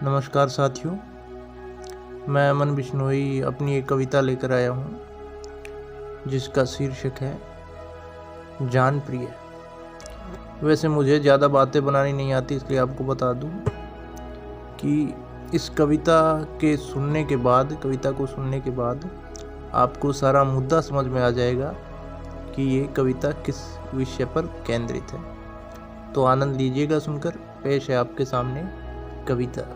नमस्कार साथियों, मैं अमन बिश्नोई अपनी एक कविता लेकर आया हूँ जिसका शीर्षक है जान प्रिय। वैसे मुझे ज़्यादा बातें बनानी नहीं आती, इसलिए आपको बता दूँ कि इस कविता को सुनने के बाद आपको सारा मुद्दा समझ में आ जाएगा कि ये कविता किस विषय पर केंद्रित है। तो आनंद लीजिएगा सुनकर। पेश है आपके सामने कविता।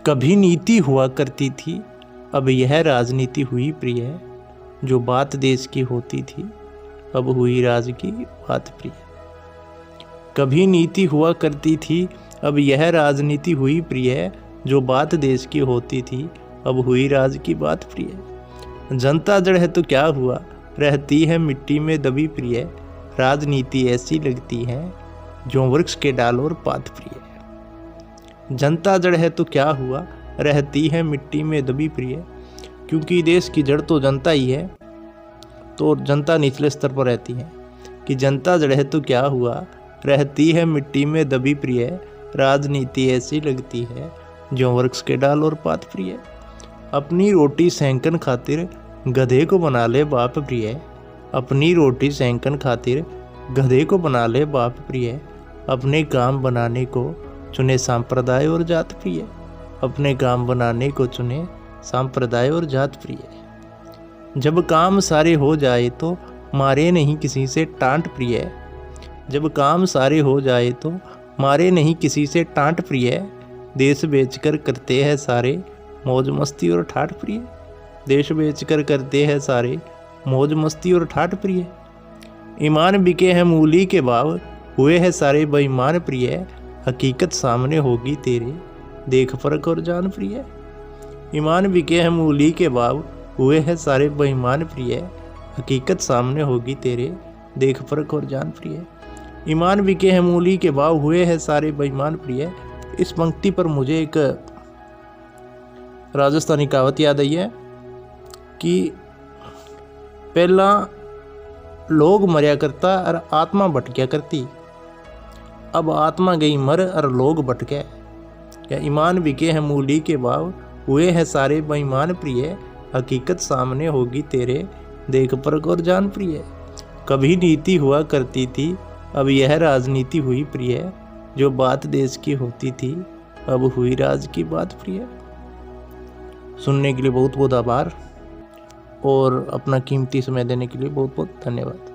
कभी नीति हुआ करती थी, अब यह राजनीति हुई प्रिय। जो बात देश की होती थी, अब हुई राज की बात प्रिय। कभी नीति हुआ करती थी, अब यह राजनीति हुई प्रिय। जो बात देश की होती थी, अब हुई राज की बात प्रिय। जनता जड़ है तो क्या हुआ, रहती है मिट्टी में दबी प्रिय। राजनीति ऐसी लगती है जो वृक्ष के डाल और पात प्रिय। जनता जड़ है तो क्या हुआ, रहती है मिट्टी में दबी प्रिय। क्योंकि देश की जड़ तो जनता ही है, तो जनता निचले स्तर पर रहती है। कि जनता जड़ है तो क्या हुआ, रहती है मिट्टी में दबी प्रिय। राजनीति ऐसी लगती है जो वृक्ष के डाल और पात प्रिय। अपनी रोटी सेंकन खातिर गधे को बना ले बाप प्रिय। अपनी रोटी सेंकन खातिर गधे को बना ले बाप प्रिय। अपने काम बनाने को चुने सांप्रदाय और जात प्रिय। अपने काम बनाने को चुने सांप्रदाय और जात प्रिय। जब काम सारे हो जाए तो मारे नहीं किसी से टांट प्रिय। जब काम सारे हो जाए तो मारे नहीं किसी से टांट प्रिय। देश बेचकर करते हैं सारे मौज मस्ती और ठाठ प्रिय। देश बेचकर करते हैं सारे मौज मस्ती और ठाठ प्रिय। ईमान बिके हैं मूली के भाव, हुए हैं सारे बेईमान प्रिय। हकीकत सामने होगी तेरे, देख परख और जान प्रिय। ईमान बिके हैं मूली के भाव, हुए हैं सारे बेईमान प्रिय। हकीकत सामने होगी तेरे, देख परख और जान प्रिय। ईमान बिके हैं मूली के भाव, हुए हैं सारे बेईमान प्रिय। इस पंक्ति पर मुझे एक राजस्थानी कहावत याद आई है कि पहला लोग मरया करता और आत्मा भटक्या करती, अब आत्मा गई मर और लोग भटके। क्या ईमान बिके हैं मूली के भाव, हुए हैं सारे बेईमान प्रिय। हकीकत सामने होगी तेरे, देख परख और जान प्रिय। कभी नीति हुआ करती थी, अब यह राजनीति हुई प्रिय। जो बात देश की होती थी, अब हुई राज की बात प्रिय। सुनने के लिए बहुत बहुत आभार और अपना कीमती समय देने के लिए बहुत बहुत धन्यवाद।